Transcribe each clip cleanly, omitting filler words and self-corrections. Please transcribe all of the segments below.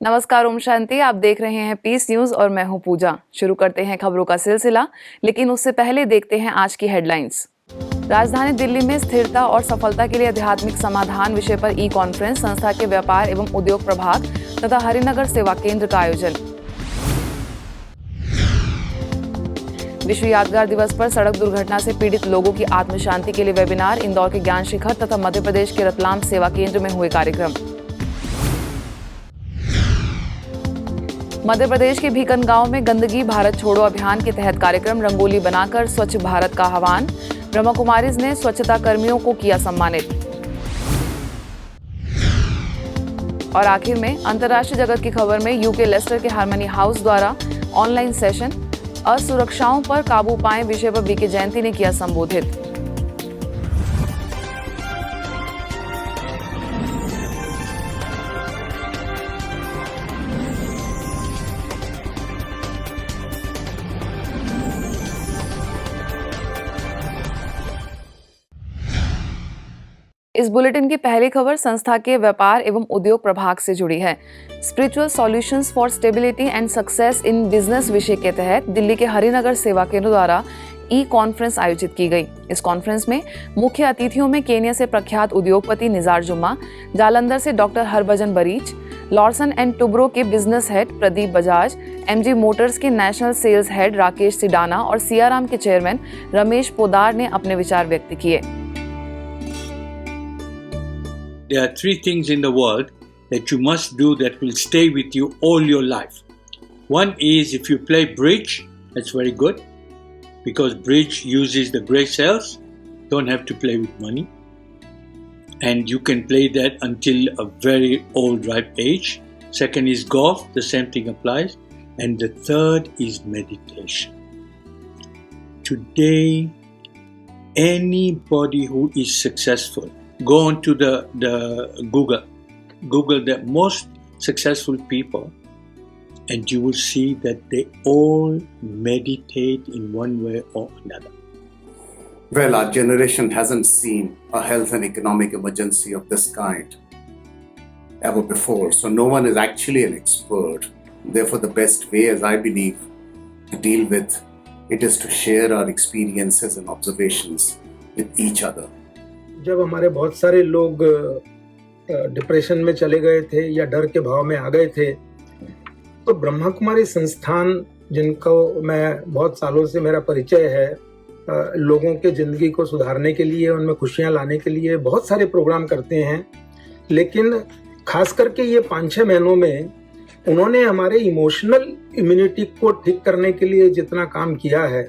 नमस्कार, ओम शांति। आप देख रहे हैं पीस न्यूज और मैं हूं पूजा। शुरू करते हैं खबरों का सिलसिला, लेकिन उससे पहले देखते हैं आज की हेडलाइंस। राजधानी दिल्ली में स्थिरता और सफलता के लिए आध्यात्मिक समाधान विषय पर ई कॉन्फ्रेंस, संस्था के व्यापार एवं उद्योग प्रभाग तथा हरिनगर सेवा केंद्र का आयोजन। विश्व यादगार दिवस पर सड़क दुर्घटना से पीड़ित लोगों की आत्म शांति के लिए वेबिनार। इंदौर के ज्ञान शिखर तथा मध्य प्रदेश के रतलाम सेवा केंद्र में हुए कार्यक्रम। मध्य प्रदेश के भीकन गांव में गंदगी भारत छोड़ो अभियान के तहत कार्यक्रम, रंगोली बनाकर स्वच्छ भारत का आह्वान। ब्रह्मा कुमारीज ने स्वच्छता कर्मियों को किया सम्मानित। और आखिर में अंतर्राष्ट्रीय जगत की खबर में यूके लेस्टर के हार्मनी हाउस द्वारा ऑनलाइन सेशन, असुरक्षाओं पर काबू पाएं विषय पर बीके जयंती ने किया संबोधित। इस बुलेटिन की पहली खबर संस्था के व्यापार एवं उद्योग प्रभाग से जुड़ी है। Spiritual solutions for stability and success in business विषय के तहत दिल्ली के हरिनगर सेवा केंद्र द्वारा ई कॉन्फ्रेंस आयोजित की गई। इस कॉन्फ्रेंस में मुख्य अतिथियों में केन्या से प्रख्यात उद्योगपति निजार जुम्मा, जालंधर से डॉक्टर हरभजन बरीच, लॉर्सन एंड टुब्रो के business head Pradeep Bajaj, MG Motors के national sales head Rakesh Sidana और सियाराम के चेयरमैन रमेश पोदार ने अपने विचार व्यक्त किए। There are three things in the world that you must do that will stay with you all your life. One is if you play bridge, that's very good because bridge uses the grey cells, don't have to play with money. And you can play that until a very old ripe age. Second is golf, the same thing applies. And the third is meditation. Today, anybody who is successful, go on to the Google the most successful people and you will see that they all meditate in one way or another. Well, our generation hasn't seen a health and economic emergency of this kind ever before. So no one is actually an expert. Therefore, the best way, as I believe, to deal with it is to share our experiences and observations with each other. जब हमारे बहुत सारे लोग depression में चले गए थे या डर के भाव में आ गए थे, तो ब्रह्मा कुमारी संस्थान, जिनको मैं बहुत सालों से मेरा परिचय है, लोगों के जिंदगी को सुधारने के लिए, उनमें खुशियां लाने के लिए बहुत सारे प्रोग्राम करते हैं। लेकिन खास करके ये 5-6 महीनों में उन्होंने हमारे इमोशनल इम्यूनिटी को ठीक करने के लिए जितना काम किया है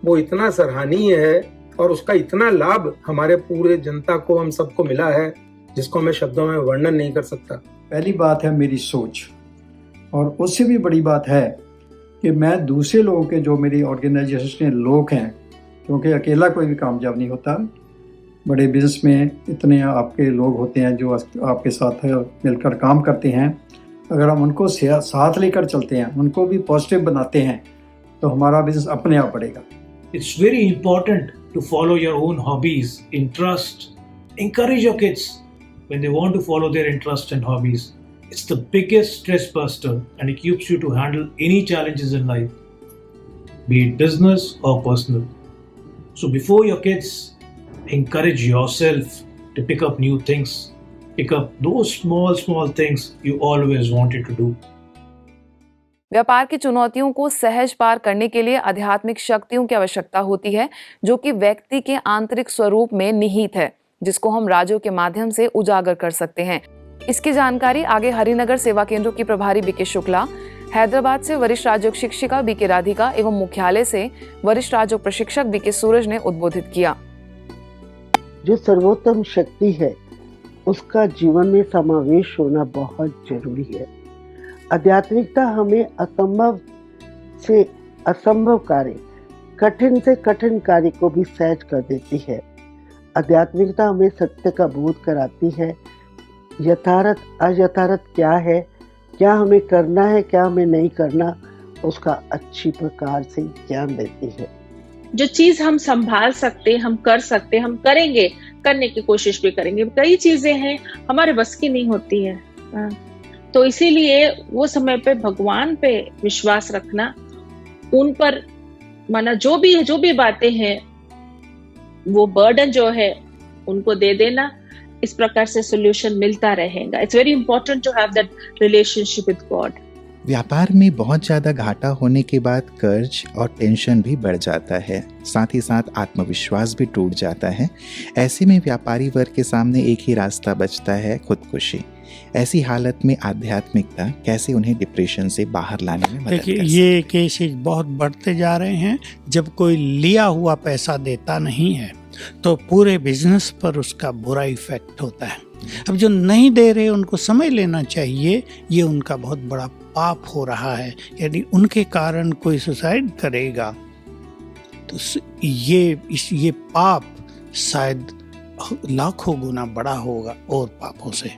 वो इतना सराहनीय है और उसका इतना लाभ हमारे पूरे जनता को, हम सबको मिला है, जिसको मैं शब्दों में वर्णन नहीं कर सकता। पहली बात है मेरी सोच, और उससे भी बड़ी बात है कि मैं दूसरे लोगों के, जो मेरी ऑर्गेनाइजेशन के लोग हैं, क्योंकि अकेला कोई भी कामयाब नहीं होता, बड़े बिजनेस में इतने आपके लोग होते हैं जो आपके साथ मिलकर काम करते हैं। अगर हम उनको साथ लेकर चलते हैं, उनको भी पॉजिटिव बनाते हैं, तो हमारा बिजनेस अपने आप बढ़ेगा। It's very important to follow your own hobbies, interest. Encourage your kids when they want to follow their interests and hobbies. It's the biggest stress buster and it helps you to handle any challenges in life, be it business or personal. So before your kids, encourage yourself to pick up new things. Pick up those small things you always wanted to do. व्यापार की चुनौतियों को सहज पार करने के लिए आध्यात्मिक शक्तियों की आवश्यकता होती है, जो कि व्यक्ति के आंतरिक स्वरूप में निहित है, जिसको हम राजों के माध्यम से उजागर कर सकते हैं। इसकी जानकारी आगे हरिनगर सेवा केंद्रों की प्रभारी बीके शुक्ला, हैदराबाद से वरिष्ठ राजयोग शिक्षिका बीके राधिका एवं मुख्यालय से वरिष्ठ राजयोग प्रशिक्षक बीके सूरज ने उद्बोधित किया। जो सर्वोत्तम शक्ति है उसका जीवन में समावेश होना बहुत जरूरी है। आध्यात्मिकता हमें असंभव से असंभव कार्य, कठिन से कठिन कार्य को भी सहज कर देती है। आध्यात्मिकता हमें सत्य का बोध कराती है। यथार्थ अयथार्थ क्या है, क्या हमें करना है, क्या हमें नहीं करना, उसका अच्छी प्रकार से ज्ञान देती है। जो चीज हम संभाल सकते, हम कर सकते, हम करेंगे, करने की कोशिश भी करेंगे। कई चीजें हैं हमारे बस की नहीं होती है, तो इसीलिए वो समय पे भगवान पे विश्वास रखना, उन पर माना जो भी बातें हैं वो बर्डन जो है उनको दे देना, इस प्रकार से सोल्यूशन मिलता रहेगा। It's very important to have that relationship with God. व्यापार में बहुत ज़्यादा घाटा होने के बाद कर्ज और टेंशन भी बढ़ जाता है, साथ ही साथ आत्मविश्वास भी टूट जाता है। ऐसे में व्यापारी वर्ग के सामने एक ही रास्ता बचता है, खुदकुशी। ऐसी हालत में आध्यात्मिकता कैसे उन्हें डिप्रेशन से बाहर लाने में मदद कर सकती है? ये केसेस बहुत बढ़ते जा रहे हैं। जब कोई लिया हुआ पैसा देता नहीं है तो पूरे बिजनेस पर उसका बुरा इफेक्ट होता है। अब जो नहीं दे रहे उनको समझ लेना चाहिए ये उनका बहुत बड़ा पाप हो रहा है। यदि उनके कारण कोई सुसाइड करेगा तो ये पाप शायद लाखों गुना बड़ा होगा और पापों से।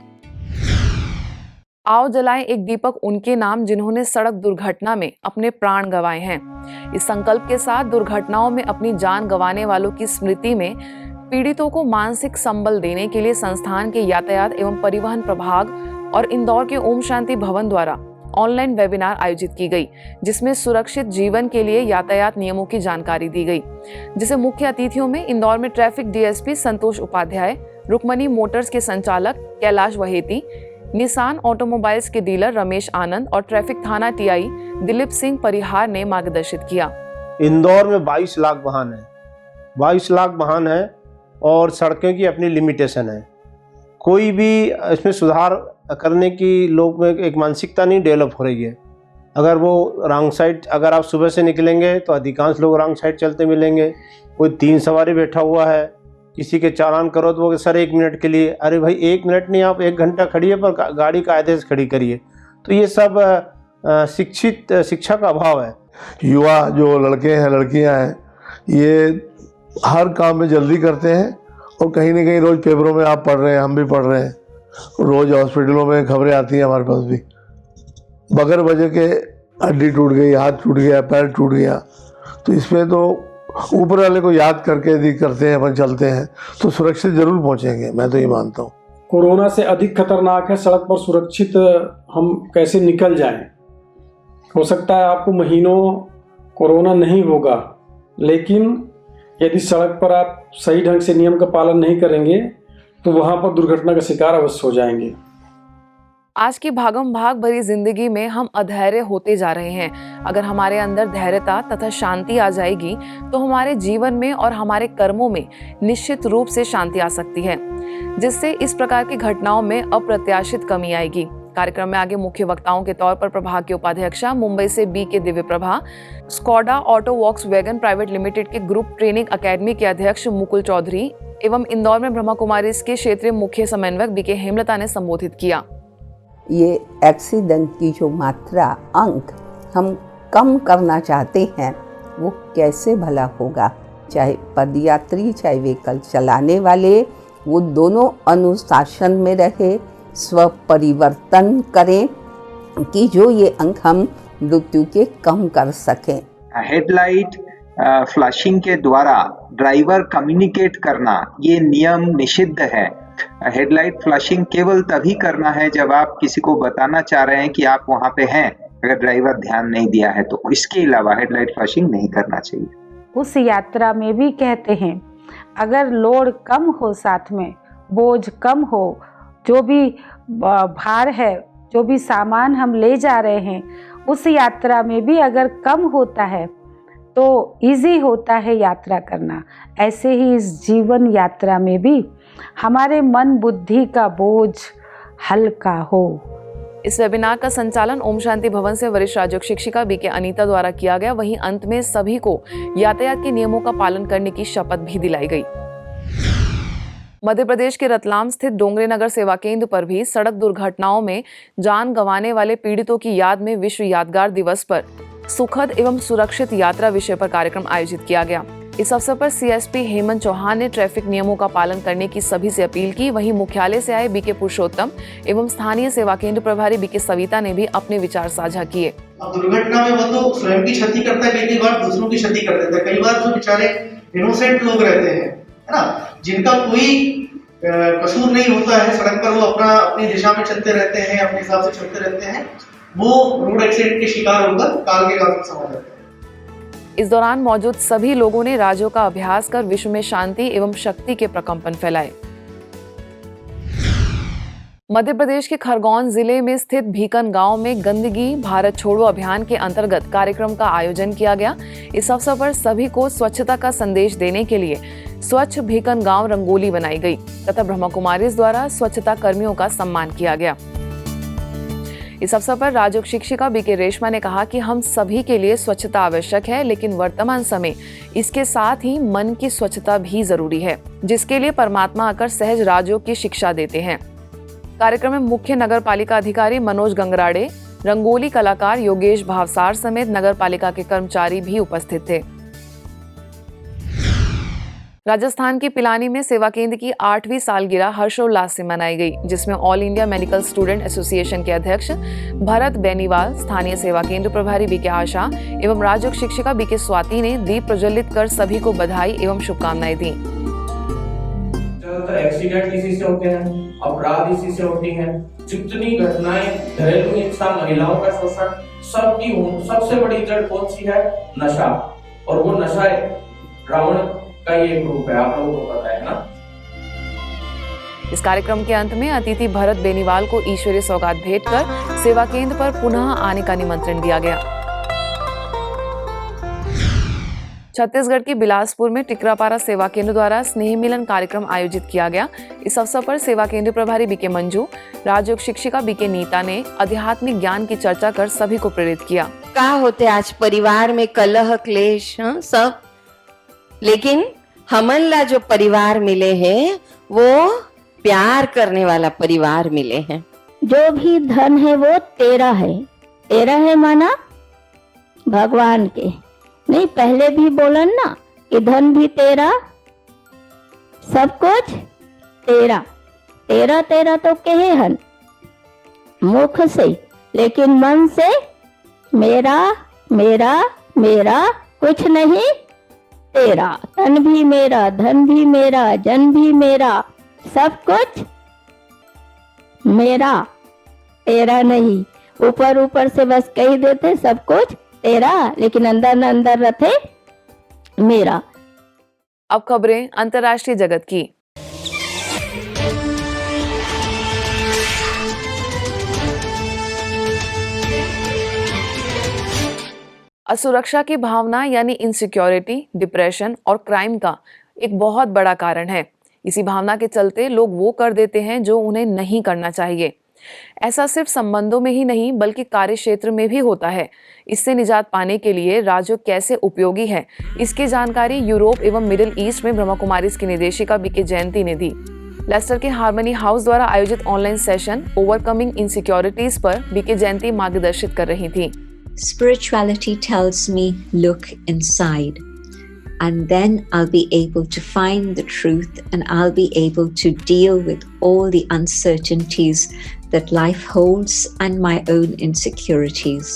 आओ जलाएं एक दीपक उनके नाम जिन्होंने सड़क दुर्घटना में अपने प्राण गंवाए हैं। इस संकल्प के साथ दुर्घटनाओं में अपनी जान गंवाने वालों की स्मृति में पीड़ितों को मानसिक संबल देने के लिए संस्थान के यातायात एवं परिवहन प्रभाग और इंदौर के ओम शांति भवन द्वारा ऑनलाइन वेबिनार आयोजित की गई, जिसमें सुरक्षित जीवन के लिए यातायात नियमों की जानकारी दी गई, जिसे मुख्य अतिथियों में इंदौर में ट्रैफिक डीएसपी संतोष उपाध्याय, रुक्मणी मोटर्स के संचालक कैलाश वहेती, निसान ऑटोमोबाइल्स के डीलर रमेश आनंद और ट्रैफिक थाना टीआई दिलीप सिंह परिहार ने मार्गदर्शित किया। इंदौर में 22 लाख वाहन है, 22 लाख वाहन है और सड़कों की अपनी लिमिटेशन है। कोई भी इसमें सुधार करने की लोग में एक मानसिकता नहीं डेवलप हो रही है। अगर वो रॉन्ग साइड, अगर आप सुबह से निकलेंगे तो अधिकांश लोग रॉन्ग साइड चलते मिलेंगे। कोई 3 सवारी बैठा हुआ है, किसी के चालान करो तो वो सर 1 मिनट के लिए, अरे भाई 1 मिनट नहीं, आप 1 घंटा खड़ी है पर गाड़ी कायदे से खड़ी करिए। तो ये सब शिक्षा का अभाव है। युवा जो लड़के हैं लड़कियां हैं ये हर काम में जल्दी करते हैं और कहीं ना कहीं रोज़ पेपरों में आप पढ़ रहे हैं, हम भी पढ़ रहे हैं, रोज़ हॉस्पिटलों में खबरें आती हैं हमारे पास भी, बगैर वजह के हड्डी टूट गई, हाथ टूट गया, पैर टूट गया। तो इसमें तो ऊपर वाले को याद करके यदि करते हैं, अपन चलते हैं तो सुरक्षित जरूर पहुंचेंगे, मैं तो ये मानता हूँ। कोरोना से अधिक खतरनाक है सड़क पर सुरक्षित हम कैसे निकल जाएं। हो सकता है आपको महीनों कोरोना नहीं होगा, लेकिन यदि सड़क पर आप सही ढंग से नियम का पालन नहीं करेंगे तो वहां पर दुर्घटना का शिकार अवश्य हो जाएंगे। आज की भागम भाग भरी जिंदगी में हम अधैर्य होते जा रहे हैं। अगर हमारे अंदर धैर्यता तथा शांति आ जाएगी तो हमारे जीवन में और हमारे कर्मों में निश्चित रूप से शांति आ सकती है, जिससे इस प्रकार की घटनाओं में अप्रत्याशित कमी आएगी। कार्यक्रम में आगे मुख्य वक्ताओं के तौर पर प्रभाग के उपाध्यक्षा मुंबई से BK Divya Prabha, Skoda auto Volkswagen private limited के ग्रुप ट्रेनिंग अकेडमी के अध्यक्ष मुकुल चौधरी एवं इंदौर में ब्रह्मा कुमारीज के क्षेत्रीय मुख्य समन्वयक BK हेमलता ने संबोधित किया। ये एक्सीडेंट की जो मात्रा अंक हम कम करना चाहते हैं वो कैसे भला होगा। चाहे पदयात्री चाहे व्हीकल चलाने वाले, वो दोनों अनुशासन में रहे, स्व परिवर्तन करें कि जो ये अंक हम मृत्यु के कम कर सकें। हेडलाइट फ्लैशिंग के द्वारा ड्राइवर कम्युनिकेट करना ये नियम निषिद्ध है। हेडलाइट फ्लैशिंग केवल तभी करना है जब आप किसी को बताना चाह रहे हैं कि आप वहां पे हैं, अगर ड्राइवर ध्यान नहीं दिया है तो। इसके अलावा हेडलाइट फ्लैशिंग नहीं करना चाहिए। उस यात्रा में भी कहते हैं अगर लोड कम हो, साथ में बोझ कम हो, जो भी भार है, जो भी सामान हम ले जा रहे हैं उस यात्रा में भी अगर कम होता है तो इजी होता है यात्रा करना। ऐसे ही इस जीवन यात्रा में भी हमारे मन बुद्धि का बोझ हल्का हो। इस वेबिनार का संचालन ओम शांति भवन से वरिष्ठ राजयोग शिक्षिका BK अनीता द्वारा किया गया। वहीं अंत में सभी को यातायात के नियमों का पालन करने की शपथ भी दिलाई गई। मध्य प्रदेश के रतलाम स्थित डोंगरे नगर सेवा केंद्र पर भी सड़क दुर्घटनाओं में जान गंवाने वाले पीड़ितों की याद में विश्व यादगार दिवस पर सुखद एवं सुरक्षित यात्रा विषय पर कार्यक्रम आयोजित किया गया। इस अवसर पर CSP हेमंत चौहान ने ट्रैफिक नियमों का पालन करने की सभी से अपील की। वहीं मुख्यालय से आए BK पुरुषोत्तम एवं स्थानीय सेवा केंद्र प्रभारी BK सविता ने भी अपने विचार साझा किए। दुर्घटना में वो तो स्वयं की क्षति करता है, कई बार दूसरों की क्षति कर देता है। कई बार जो बेचारे इनोसेंट लोग रहते हैं, है ना, जिनका कोई कसूर नहीं होता है, सड़क पर वो अपनी दिशा में चलते रहते हैं, अपने हिसाब से चलते रहते हैं, वो रोड एक्सीडेंट के शिकार होकर काल के गांव समा जाते हैं। इस दौरान मौजूद सभी लोगों ने राजयोग का अभ्यास कर विश्व में शांति एवं शक्ति के प्रकंपन फैलाए। मध्य प्रदेश के खरगोन जिले में स्थित भीकन गांव में गंदगी भारत छोड़ो अभियान के अंतर्गत कार्यक्रम का आयोजन किया गया। इस अवसर पर सभी को स्वच्छता का संदेश देने के लिए स्वच्छ भीकन गांव रंगोली बनाई गई तथा ब्रह्मा कुमारीज द्वारा स्वच्छता कर्मियों का सम्मान किया गया। इस अवसर पर राजयोग शिक्षिका बीके रेशमा ने कहा कि हम सभी के लिए स्वच्छता आवश्यक है, लेकिन वर्तमान समय इसके साथ ही मन की स्वच्छता भी जरूरी है, जिसके लिए परमात्मा आकर सहज राजयोग की शिक्षा देते हैं। कार्यक्रम में मुख्य नगर पालिका अधिकारी मनोज गंगराड़े, रंगोली कलाकार योगेश भावसार समेत नगर पालिका के कर्मचारी भी उपस्थित थे। राजस्थान के पिलानी में सेवा केंद्र की 8वीं सालगिरह हर्षोल्लास से मनाई गई, जिसमें all India medical student association के अध्यक्ष भरत बेनीवाल, स्थानीय सेवा केंद्र प्रभारी बीके आशा एवं राजयोग शिक्षिका बीके स्वाति ने दीप प्रज्वलित कर सभी को बधाई एवं शुभकामनाएं दी। एक्सीडेंट इसी से होते हैं, अपराध इसी से होती हैं, जितनी घटनाएं घरेलू हिंसा, महिलाओं का शोषण, सबकी सबसे बड़ी जड़ कौन सी है? नशा। और वो नशा रावण का ये एक रूप है, आप लोगों को पता है ना। इस कार्यक्रम के अंत में अतिथि भरत बेनीवाल को ईश्वरीय सौगात भेंट कर सेवा केंद्र पर पुनः आने का निमंत्रण दिया गया। छत्तीसगढ़ के बिलासपुर में टिकरापारा सेवा केंद्र द्वारा स्नेह मिलन कार्यक्रम आयोजित किया गया। इस अवसर पर सेवा केंद्र प्रभारी बीके मंजू, राजयोग शिक्षिका बीके नीता ने आध्यात्मिक ज्ञान की चर्चा कर सभी को प्रेरित किया। क्या होते आज परिवार में कलह क्लेश सब, लेकिन हमन ला जो परिवार मिले हैं वो प्यार करने वाला परिवार मिले हैं। जो भी धन है वो तेरा है, तेरा है माना भगवान के नहीं, पहले भी बोलन ना कि धन भी तेरा, सब कुछ तेरा, तेरा तेरा तो कहे हन मुख से, लेकिन मन से मेरा मेरा मेरा कुछ नहीं तेरा। तन भी मेरा, धन भी मेरा, जन भी मेरा, सब कुछ मेरा, तेरा नहीं। ऊपर ऊपर से बस कही देते सब कुछ तेरा, लेकिन अंदर न अंदर रहते मेरा। अब खबरें अंतर्राष्ट्रीय जगत की। असुरक्षा की भावना यानी इनसिक्योरिटी, डिप्रेशन और क्राइम का एक बहुत बड़ा कारण है। इसी भावना के चलते लोग वो कर देते हैं जो उन्हें नहीं करना चाहिए। ऐसा सिर्फ संबंधों में ही नहीं बल्कि कार्य क्षेत्र में भी होता है। इससे निजात पाने के लिए राजयोग कैसे उपयोगी है, इसकी जानकारी यूरोप एवं मिडिल ईस्ट में ब्रह्मा कुमारीज की निदेशिका बीके जयंती ने दी। लेस्टर के हार्मनी हाउस द्वारा आयोजित ऑनलाइन सेशन ओवरकमिंग इनसिक्योरिटीज पर बीके जयंती मार्गदर्शित कर रही थी। Spirituality tells me look inside, and then I'll be able to find the truth and I'll be able to deal with all the uncertainties that life holds and my own insecurities.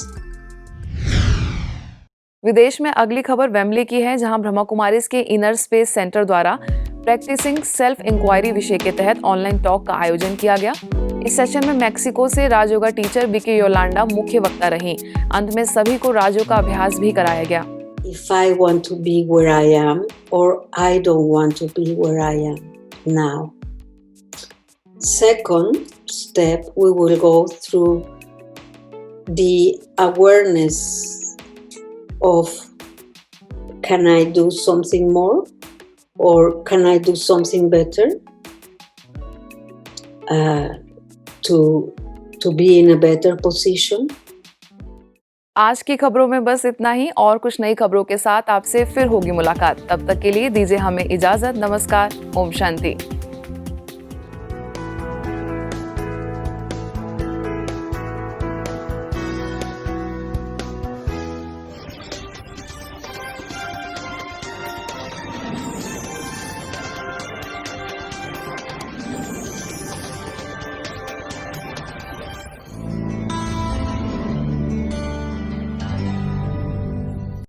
विदेश में अगली खबर Wembley की है, जहां ब्रह्मा कुमारीज के inner space centre द्वारा practising self inquiry विषय के तहत ऑनलाइन टॉक का आयोजन किया गया। इस सेशन में मैक्सिको से राजयोगा टीचर बीके योलांडा मुख्य वक्ता रही। अंत में सभी को राजयोग का अभ्यास भी कराया गया। If I want to be where I am or I don't want to be where I am now. Second step, we will go through the awareness of can I do something more or can I do something better to be in a better position. आज की खबरों में बस इतना ही, और कुछ नई खबरों के साथ आपसे फिर होगी मुलाकात। तब तक के लिए दीजिए हमें इजाजत। नमस्कार, ओम शांति।